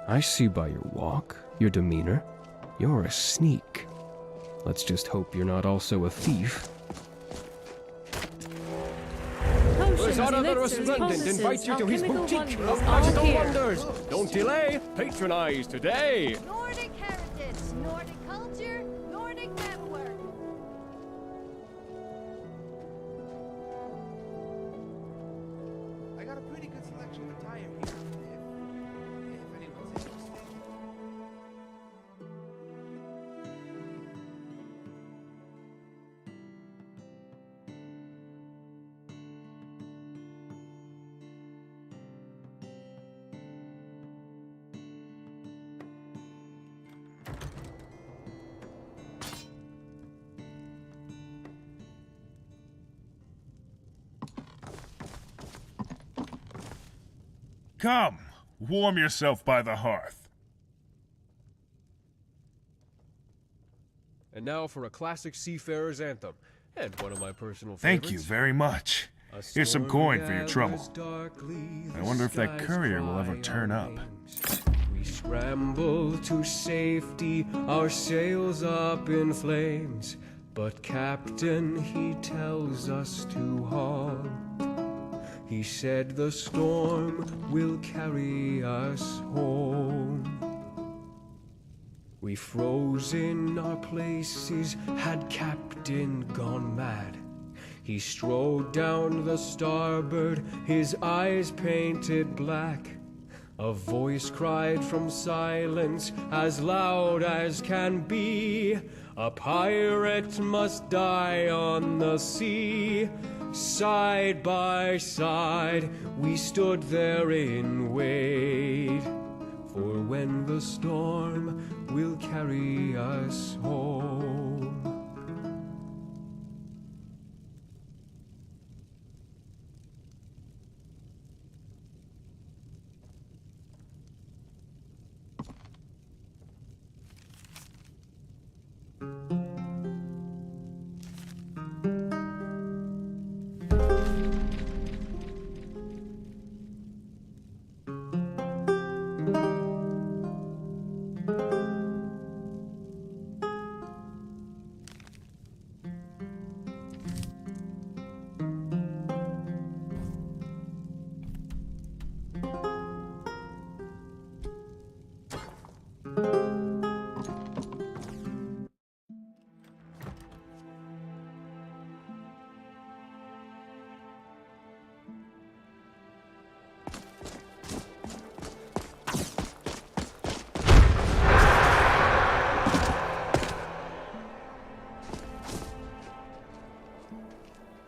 I see by your walk, your demeanor, you're a sneak. Let's just hope you're not also a thief. His Honor the Resplendent invites you to his boutique of magical wonders. Don't delay, patronize today. Nordic heritage, Nordic culture, Nordic network. I got a pretty good selection of attire here, if anyone's interested. Come, warm yourself by the hearth. And now for a classic seafarer's anthem, and one of my personal favorites. Thank you very much. Here's some coin for your trouble. I wonder if that courier will ever turn up. We scramble to safety, our sails up in flames. But Captain, he tells us to halt. He said the storm will carry us home. We froze in our places, had Captain gone mad. He strode down the starboard, his eyes painted black. A voice cried from silence, as loud as can be, a pirate must die on the sea. Side by side, we stood there in wait for when the storm will carry us home.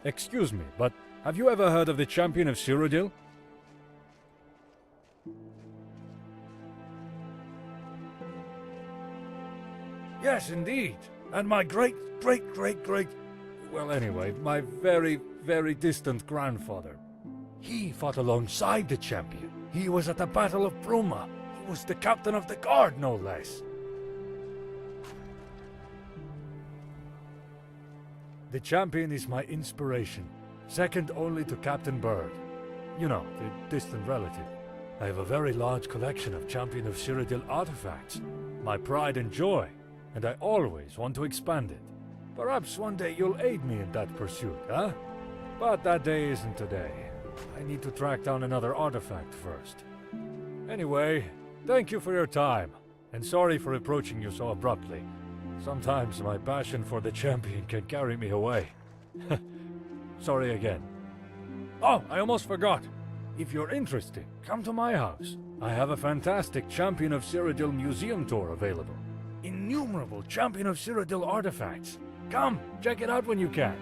Excuse me, but have you ever heard of the Champion of Cyrodiil? Yes, indeed. And my great... well, anyway, my very distant grandfather. He fought alongside the Champion. He was at the Battle of Bruma. He was the captain of the guard, no less. The Champion is my inspiration, second only to Captain Bird. You know, the distant relative. I have a very large collection of Champion of Cyrodiil artifacts. My pride and joy, and I always want to expand it. Perhaps one day you'll aid me in that pursuit, huh? But that day isn't today. I need to track down another artifact first. Anyway, thank you for your time, and sorry for approaching you so abruptly. Sometimes my passion for the Champion can carry me away. Sorry again. Oh, I almost forgot. If you're interested, come to my house. I have a fantastic Champion of Cyrodiil museum tour available. Innumerable Champion of Cyrodiil artifacts. Come, check it out when you can.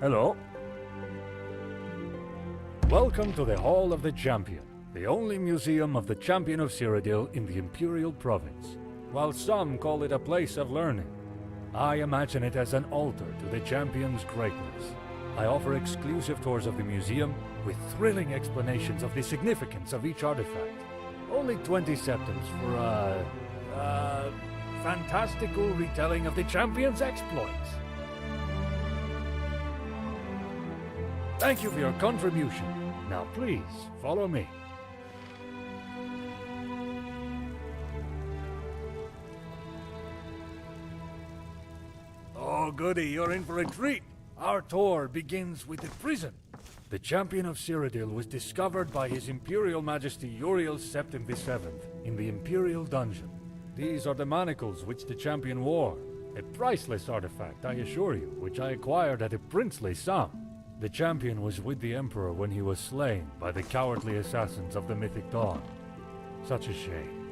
Hello. Welcome to the Hall of the Champion, the only museum of the Champion of Cyrodiil in the Imperial Province. While some call it a place of learning, I imagine it as an altar to the Champion's greatness. I offer exclusive tours of the museum with thrilling explanations of the significance of each artifact. Only 20 septims for a fantastical retelling of the Champion's exploits. Thank you for your contribution. Now please, follow me. Oh goody, you're in for a treat. Our tour begins with the prison. The Champion of Cyrodiil was discovered by His Imperial Majesty Uriel Septim VII in the Imperial Dungeon. These are the manacles which the Champion wore. A priceless artifact, I assure you, which I acquired at a princely sum. The Champion was with the Emperor when he was slain by the cowardly assassins of the Mythic Dawn. Such a shame.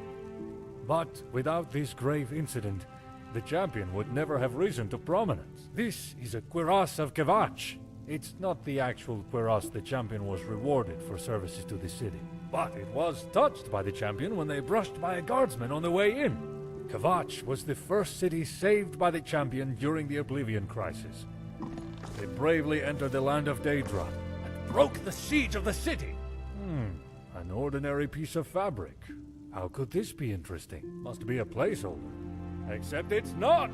But without this grave incident, the Champion would never have risen to prominence. This is a cuirass of Kvatch. It's not the actual cuirass the Champion was rewarded for services to the city, but it was touched by the Champion when they brushed by a guardsman on the way in. Kvatch was the first city saved by the Champion during the Oblivion Crisis. They bravely entered the land of Daedra and broke the siege of the city. An ordinary piece of fabric. How could this be interesting? Must be a placeholder. Except it's not!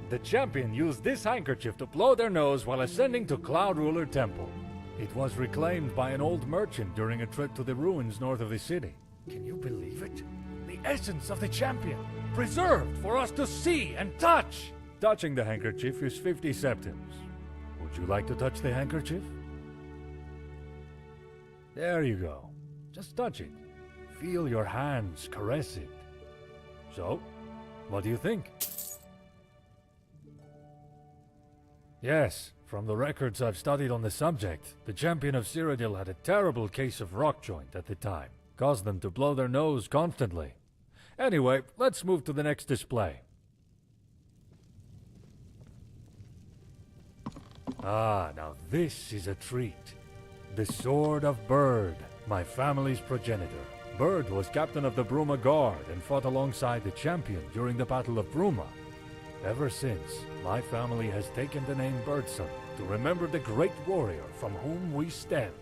The Champion used this handkerchief to blow their nose while ascending to Cloud Ruler Temple. It was reclaimed by an old merchant during a trip to the ruins north of the city. Can you believe it? The essence of the Champion, preserved for us to see and touch! Touching the handkerchief is 50 septims. Would you like to touch the handkerchief? There you go. Just touch it. Feel your hands caress it. So, what do you think? Yes, from the records I've studied on the subject, the Champion of Cyrodiil had a terrible case of rock joint at the time. Caused them to blow their nose constantly. Anyway, let's move to the next display. Ah, now this is a treat. The Sword of Bird, my family's progenitor. Bird was captain of the Bruma Guard and fought alongside the Champion during the Battle of Bruma. Ever since, my family has taken the name Birdson to remember the great warrior from whom we stem.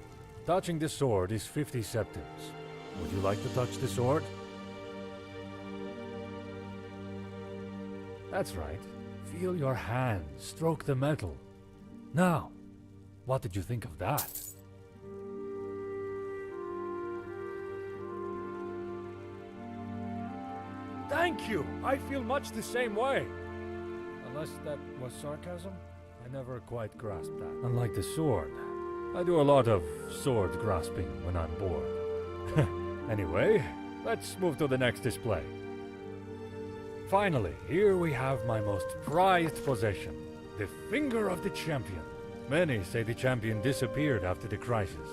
Touching the sword is 50 septims. Would you like to touch the sword? That's right. Feel your hand stroke the metal. Now, what did you think of that? Thank you! I feel much the same way. Unless that was sarcasm? I never quite grasped that. Unlike the sword, I do a lot of sword grasping when I'm bored. Anyway, let's move to the next display. Finally, here we have my most prized possession, the Finger of the Champion. Many say the Champion disappeared after the crisis,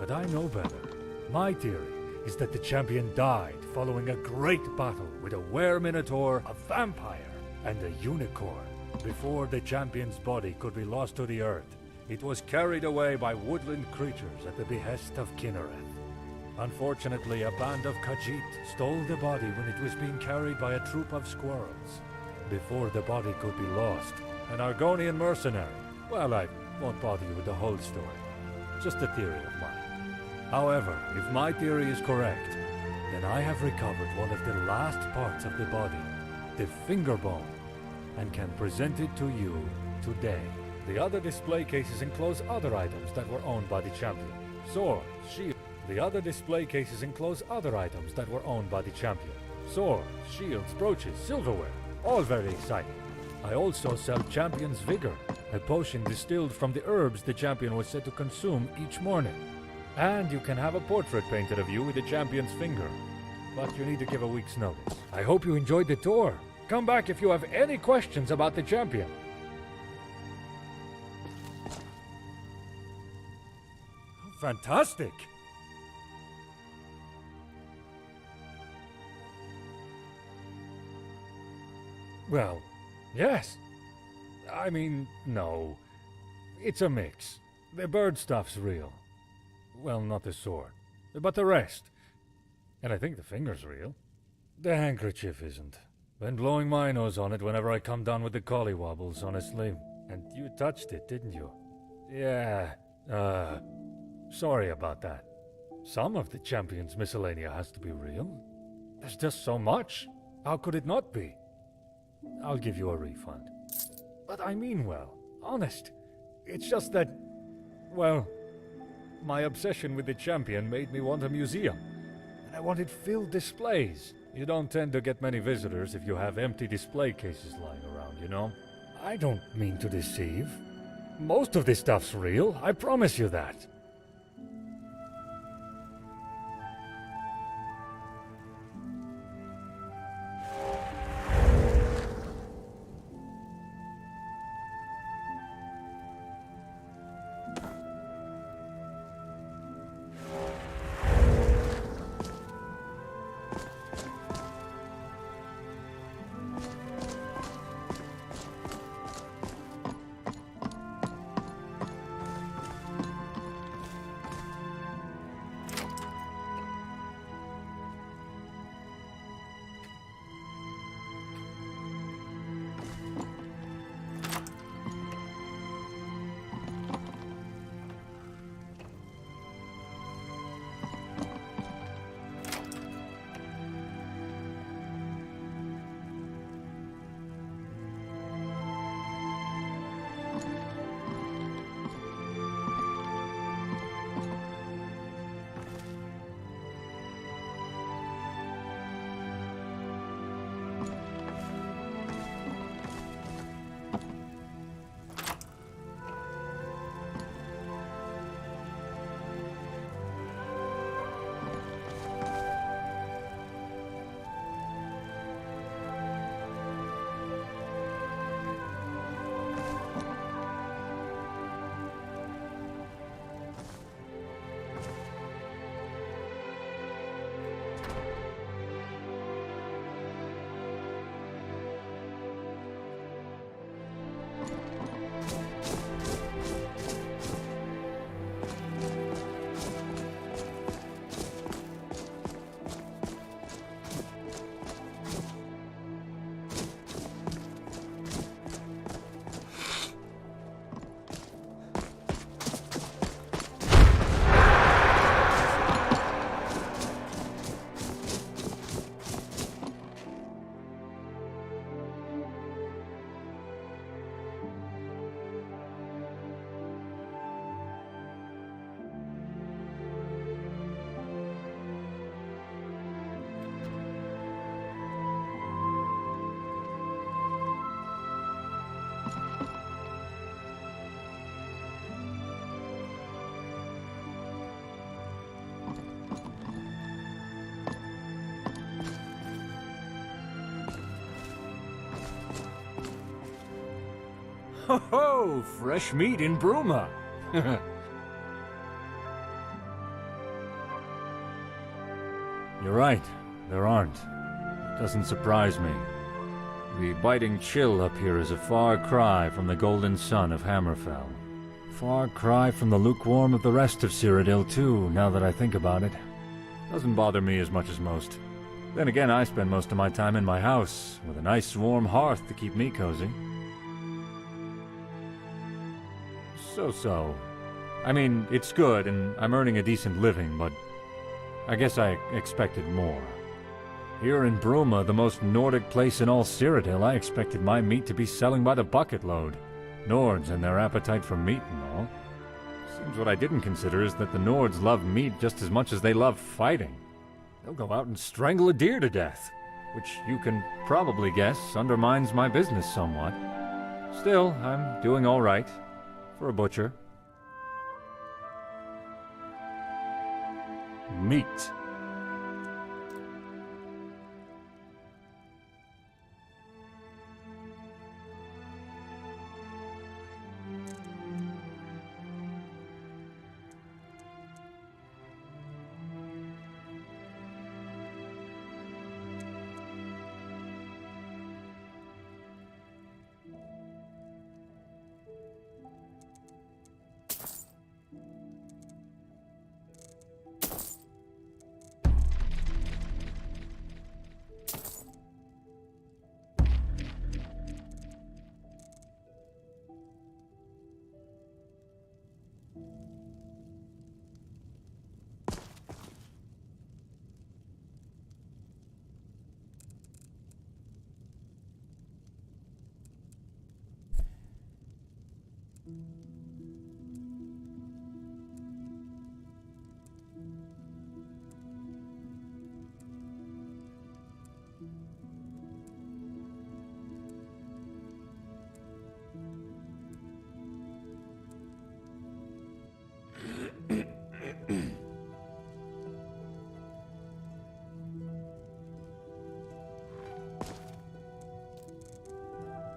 but I know better. My theory is that the Champion died following a great battle with a were-minotaur, a vampire, and a unicorn. Before the Champion's body could be lost to the earth, it was carried away by woodland creatures at the behest of Kinnereth. Unfortunately, a band of Khajiit stole the body when it was being carried by a troop of squirrels. Before the body could be lost, an Argonian mercenary... Well, I won't bother you with the whole story. Just a theory of mine. However, if my theory is correct, then I have recovered one of the last parts of the body, the finger bone, and can present it to you today. The other display cases enclose other items that were owned by the champion. Sword, shield. The other display cases enclose other items that were owned by the champion. Swords, shields, brooches, silverware. All very exciting. I also sell Champion's Vigor, a potion distilled from the herbs the champion was said to consume each morning. And you can have a portrait painted of you with the champion's finger. But you need to give a week's notice. I hope you enjoyed the tour. Come back if you have any questions about the champion. Fantastic! Well, yes. I mean, no. It's a mix. The bird stuff's real. Well, not the sword, but the rest. And I think the finger's real. The handkerchief isn't. Been blowing my nose on it whenever I come down with the collywobbles, honestly. And you touched it, didn't you? Yeah, sorry about that. Some of the champion's miscellanea has to be real. There's just so much. How could it not be? I'll give you a refund. But I mean well, honest. It's just that, well, my obsession with the champion made me want a museum. And I wanted filled displays. You don't tend to get many visitors if you have empty display cases lying around, you know? I don't mean to deceive. Most of this stuff's real, I promise you that. Ho ho! Fresh meat in Bruma! You're right, there aren't. Doesn't surprise me. The biting chill up here is a far cry from the golden sun of Hammerfell. Far cry from the lukewarm of the rest of Cyrodiil too, now that I think about it. Doesn't bother me as much as most. Then again, I spend most of my time in my house, with a nice warm hearth to keep me cozy. So-so. I mean, it's good, and I'm earning a decent living, but I guess I expected more. Here in Bruma, the most Nordic place in all Cyrodiil, I expected my meat to be selling by the bucket load. Nords and their appetite for meat and all. Seems what I didn't consider is that the Nords love meat just as much as they love fighting. They'll go out and strangle a deer to death, which you can probably guess undermines my business somewhat. Still, I'm doing all right for a butcher. Meat.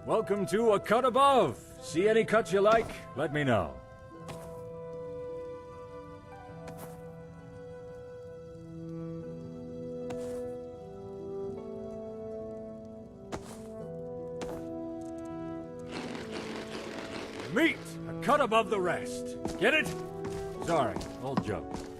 Welcome to A Cut Above. See any cuts you like? Let me know. Meat, a cut above the rest. Get it? Sorry, old joke.